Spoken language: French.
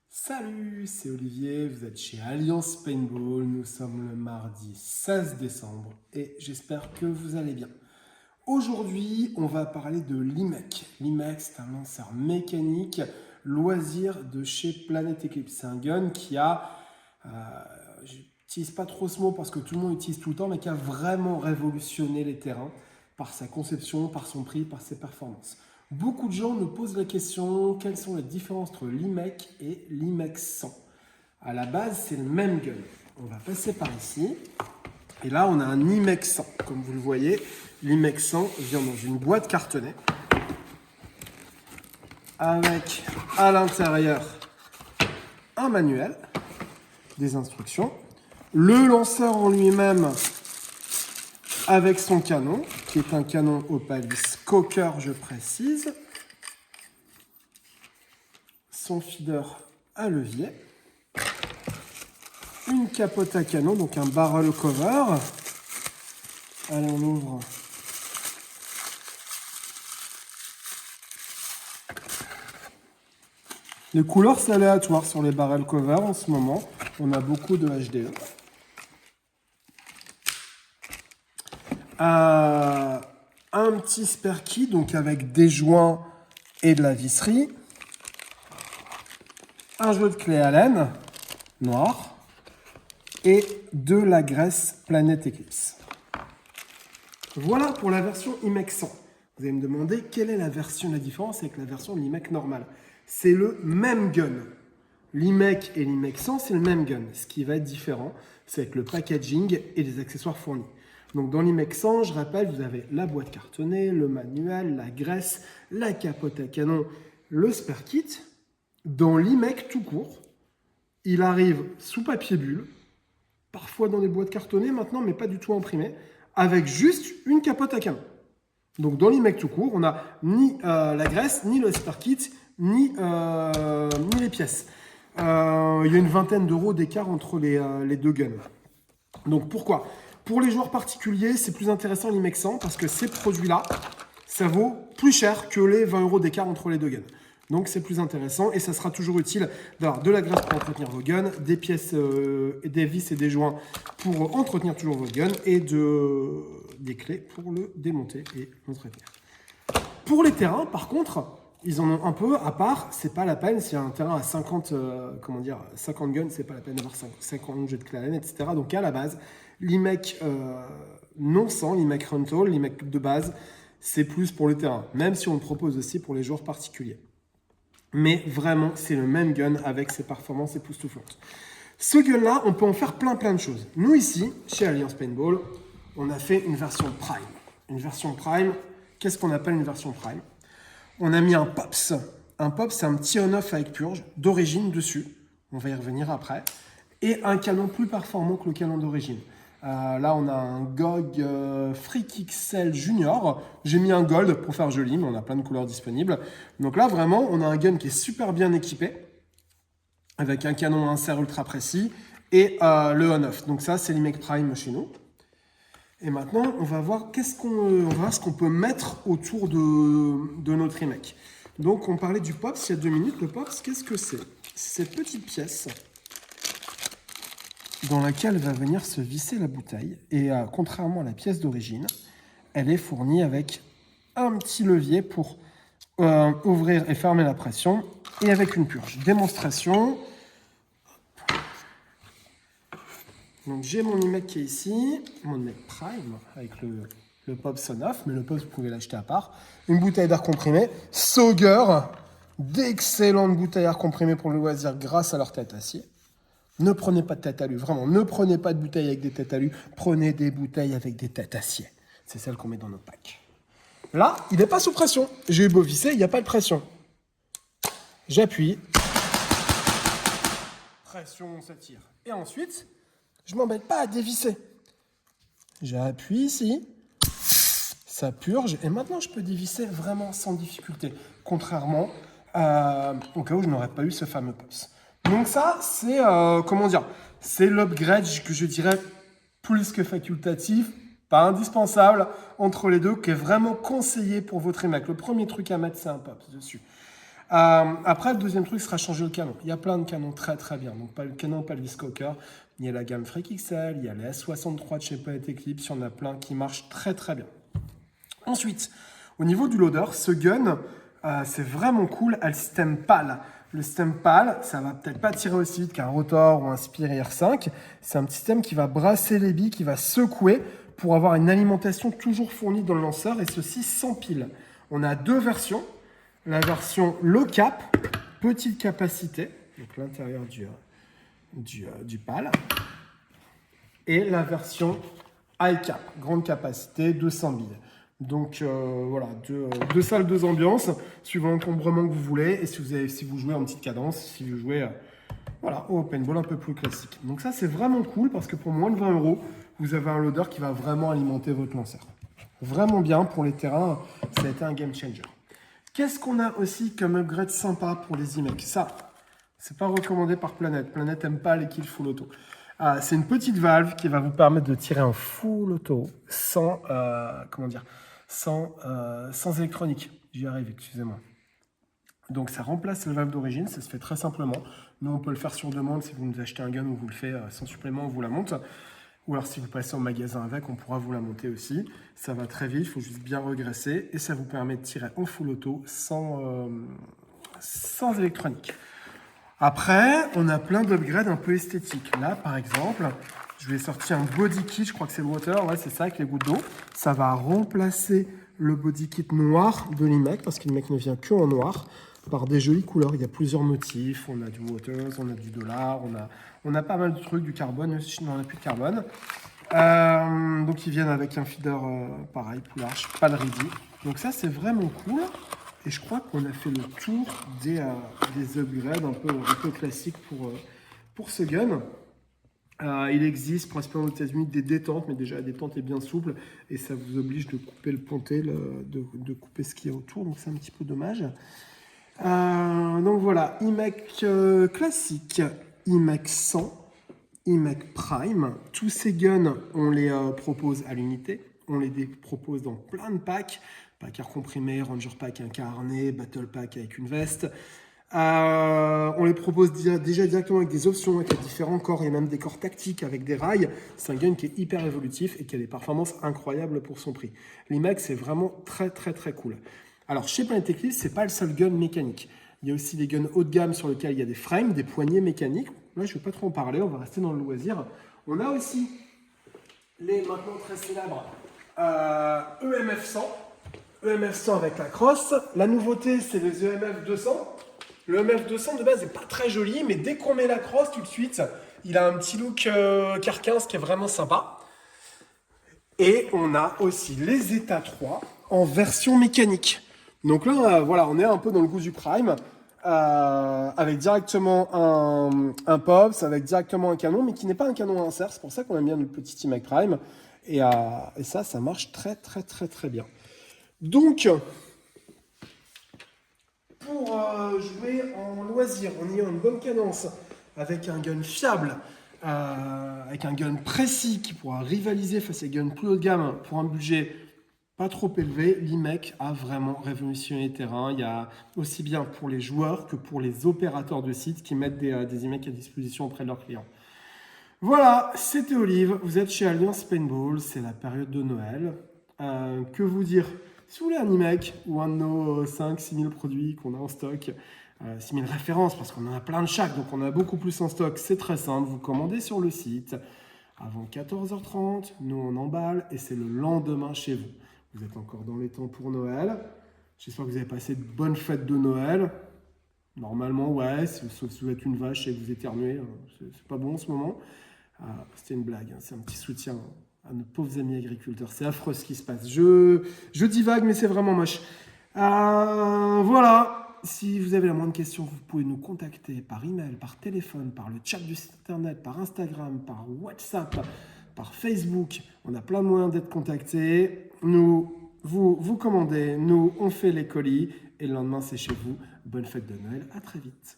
Salut, c'est Olivier, vous êtes chez Alliance Paintball, nous sommes le mardi 16 décembre et j'espère que vous allez bien. Aujourd'hui, on va parler de l'IMEC. L'IMEC, c'est un lanceur mécanique loisir de chez Planet Eclipse. C'est un gun qui a, j'utilise pas trop ce mot parce que tout le monde utilise tout le temps, mais qui a vraiment révolutionné les terrains par sa conception, par son prix, par ses performances. Beaucoup de gens nous posent la question, quelles sont les différences entre l'IMEC et l'IMEC 100 ? À la base, c'est le même gun. On va passer par ici. Et là, on a un IMEC 100. Comme vous le voyez, l'IMEC 100 vient dans une boîte cartonnée avec à l'intérieur un manuel, des instructions, le lanceur en lui-même avec son canon, qui est un canon Opalis Cocker, je précise, son feeder à levier, une capote à canon, donc un barrel cover. Allez, on ouvre. Les couleurs, c'est aléatoire sur les barrel cover en ce moment. On a beaucoup de HDE. Un petit spare kit, donc avec des joints et de la visserie. Un jeu de clé Allen noir et de la graisse Planet Eclipse. Voilà pour la version IMEC 100. Vous allez me demander quelle est la différence avec la version de l'IMEC normale. C'est le même gun. L'IMEC et l'IMEC 100, c'est le même gun. Ce qui va être différent, c'est avec le packaging et les accessoires fournis. Donc dans l'IMEC 100, je rappelle, vous avez la boîte cartonnée, le manuel, la graisse, la capote à canon, le spare kit. Dans l'IMEC tout court, il arrive sous papier bulle, parfois dans des boîtes cartonnées maintenant, mais pas du tout imprimé, avec juste une capote à canon. Donc dans l'IMEC tout court, on n'a ni la graisse, ni le spare kit, ni les pièces. Il y a une vingtaine d'euros d'écart entre les deux guns. Donc pourquoi ? Pour les joueurs particuliers, c'est plus intéressant l'IMEC 100 parce que ces produits-là, ça vaut plus cher que les 20 euros d'écart entre les deux guns. Donc c'est plus intéressant et ça sera toujours utile d'avoir de la graisse pour entretenir vos guns, des pièces, des vis et des joints pour entretenir toujours vos guns et des clés pour le démonter et l'entretenir. Pour les terrains, par contre, ils en ont un peu à part, c'est pas la peine, s'il y a un terrain à 50 guns, c'est pas la peine d'avoir 50 jets de clé Allen, etc. Donc à la base, l'IMEC non 100, l'IMEC Rental, l'IMEC de base, c'est plus pour le terrain, même si on le propose aussi pour les joueurs particuliers. Mais vraiment, c'est le même gun avec ses performances époustouflantes. Ce gun-là, on peut en faire plein de choses. Nous ici, chez Alliance Paintball, on a fait une version Prime. Une version Prime, qu'est-ce qu'on appelle une version Prime ? On a mis un Pops. Un Pops, c'est un petit on-off avec purge d'origine dessus. On va y revenir après. Et un canon plus performant que le canon d'origine. Là, on a un GOG Freak XL Junior. J'ai mis un Gold pour faire joli, mais on a plein de couleurs disponibles. Donc là, vraiment, on a un gun qui est super bien équipé, avec un canon insert ultra précis et le on-off. Donc ça, c'est l'IMEC Prime chez nous. Et maintenant, on va voir ce qu'on peut mettre autour de notre IMEC. Donc, on parlait du Pops il y a 2 minutes. Le Pops, qu'est-ce que c'est ? C'est cette petite pièce dans laquelle va venir se visser la bouteille. Et contrairement à la pièce d'origine, elle est fournie avec un petit levier pour ouvrir et fermer la pression et avec une purge. Démonstration. Donc j'ai mon IMEC qui est ici, mon IMEC Prime avec le Pops on-off, mais le Pops vous pouvez l'acheter à part. Une bouteille d'air comprimé, Sauger, d'excellentes bouteilles d'air comprimé pour le loisir grâce à leur tête acier. Ne prenez pas de tête alu, vraiment, ne prenez pas de bouteilles avec des têtes alu, prenez des bouteilles avec des têtes acier. C'est celles qu'on met dans nos packs. Là, il n'est pas sous pression. J'ai eu beau visser, il n'y a pas de pression. J'appuie. Pression, on s'attire. Et ensuite, je ne m'embête pas à dévisser. J'appuie ici. Ça purge. Et maintenant, je peux dévisser vraiment sans difficulté. Contrairement au cas où je n'aurais pas eu ce fameux Pops. Donc ça, c'est c'est l'upgrade que je dirais plus que facultatif, pas indispensable entre les deux, qui est vraiment conseillé pour votre IMEC. Le premier truc à mettre, c'est un Pops dessus. Après, le deuxième truc sera changer le canon. Il y a plein de canons très très bien. Donc, pas le canon Pelvis Cocker. Il y a la gamme Freak XL, il y a les S63 de chez Planet Eclipse. Il y en a plein qui marchent très très bien. Ensuite, au niveau du loader, ce gun, c'est vraiment cool, a le système PAL. Le système PAL, ça va peut-être pas tirer aussi vite qu'un Rotor ou un Spear IR5. C'est un petit système qui va brasser les billes, qui va secouer pour avoir une alimentation toujours fournie dans le lanceur, et ceci sans pile. On a deux versions. La version low cap, petite capacité, donc l'intérieur du PAL, et la version high cap, grande capacité, 200 billes. Donc voilà, deux salles, deux ambiances, suivant l'encombrement que vous voulez, et si vous jouez en petite cadence, si vous jouez voilà, au paintball un peu plus classique. Donc ça, c'est vraiment cool, parce que pour moins de 20 €, vous avez un loader qui va vraiment alimenter votre lanceur. Vraiment bien pour les terrains, ça a été un game changer. Qu'est-ce qu'on a aussi comme upgrade sympa pour les IMEC? Ça, c'est pas recommandé par Planet. Planet n'aime pas les kills full auto. C'est une petite valve qui va vous permettre de tirer en full auto sans, sans électronique. J'y arrive, excusez-moi. Donc ça remplace la valve d'origine, ça se fait très simplement. Nous, on peut le faire sur demande si vous nous achetez un gun, on vous le fait sans supplément, on vous la monte. Ou alors si vous passez en magasin avec, on pourra vous la monter aussi. Ça va très vite, il faut juste bien regresser. Et ça vous permet de tirer en full auto sans électronique. Après, on a plein d'upgrades un peu esthétiques. Là, par exemple, je vais sortir un body kit, je crois que c'est le water, ouais, c'est ça, avec les gouttes d'eau. Ça va remplacer le body kit noir de l'IMEC, parce que l'IMEC ne vient que en noir, par des jolies couleurs. Il y a plusieurs motifs, on a du Waters, on a du dollar, on a pas mal de trucs, du carbone, sinon on n'a plus de carbone. Donc ils viennent avec un feeder pareil, plus large, pas de ready. Donc ça c'est vraiment cool. Et je crois qu'on a fait le tour des upgrades un peu classiques pour ce gun. Il existe principalement aux États-Unis des détentes, mais déjà la détente est bien souple et ça vous oblige de couper le ponté, de couper ce qu'il y a autour, donc c'est un petit peu dommage. Donc voilà, IMEC classique, IMEC 100, IMEC Prime. Tous ces guns, on les propose à l'unité, on les propose dans plein de packs. Pack air comprimé, Ranger Pack incarné, Battle Pack avec une veste. On les propose déjà directement avec des options, avec les différents corps. Il y a même des corps tactiques avec des rails. C'est un gun qui est hyper évolutif et qui a des performances incroyables pour son prix. L'IMEC, c'est vraiment très très très cool. Alors chez Planet Eclipse, c'est pas le seul gun mécanique. Il y a aussi des guns haut de gamme sur lesquels il y a des frames, des poignées mécaniques. Là, je ne vais pas trop en parler, on va rester dans le loisir. On a aussi les maintenant très célèbres EMF 100. EMF 100 avec la crosse. La nouveauté, c'est les EMF 200. Le EMF 200 de base n'est pas très joli, mais dès qu'on met la crosse, tout de suite, il a un petit look Car 15 qui est vraiment sympa. Et on a aussi les États 3 en version mécanique. Donc là, voilà, on est un peu dans le goût du Prime, avec directement un POPS, avec directement un canon, mais qui n'est pas un canon à insert. C'est pour ça qu'on aime bien le petit IMEC Prime. Et ça marche très très très très bien. Donc, pour jouer en loisir, en ayant une bonne cadence, avec un gun fiable, avec un gun précis qui pourra rivaliser face à des guns plus haut de gamme pour un budget pas trop élevé, l'IMEC a vraiment révolutionné le terrain. Il y a aussi bien pour les joueurs que pour les opérateurs de sites qui mettent des IMEC à disposition auprès de leurs clients. Voilà, c'était Olive, vous êtes chez Alliance Paintball, c'est la période de Noël. Que vous dire? Si vous voulez un IMEC ou un de nos 5-6 000 produits qu'on a en stock, 6 000 références parce qu'on en a plein de chaque, donc on a beaucoup plus en stock, c'est très simple, vous commandez sur le site avant 14h30, nous on emballe et c'est le lendemain chez vous. Vous êtes encore dans les temps pour Noël, j'espère que vous avez passé de bonnes fêtes de Noël. Normalement, ouais, sauf si vous êtes une vache et que vous éternuez, c'est pas bon en ce moment. C'était une blague, hein, c'est un petit soutien à nos pauvres amis agriculteurs. C'est affreux ce qui se passe. Je divague, mais c'est vraiment moche. Voilà. Si vous avez la moindre question, vous pouvez nous contacter par email, par téléphone, par le chat du site internet, par Instagram, par WhatsApp, par Facebook. On a plein de moyens d'être contactés. Vous commandez, nous, on fait les colis et le lendemain, c'est chez vous. Bonne fête de Noël. À très vite.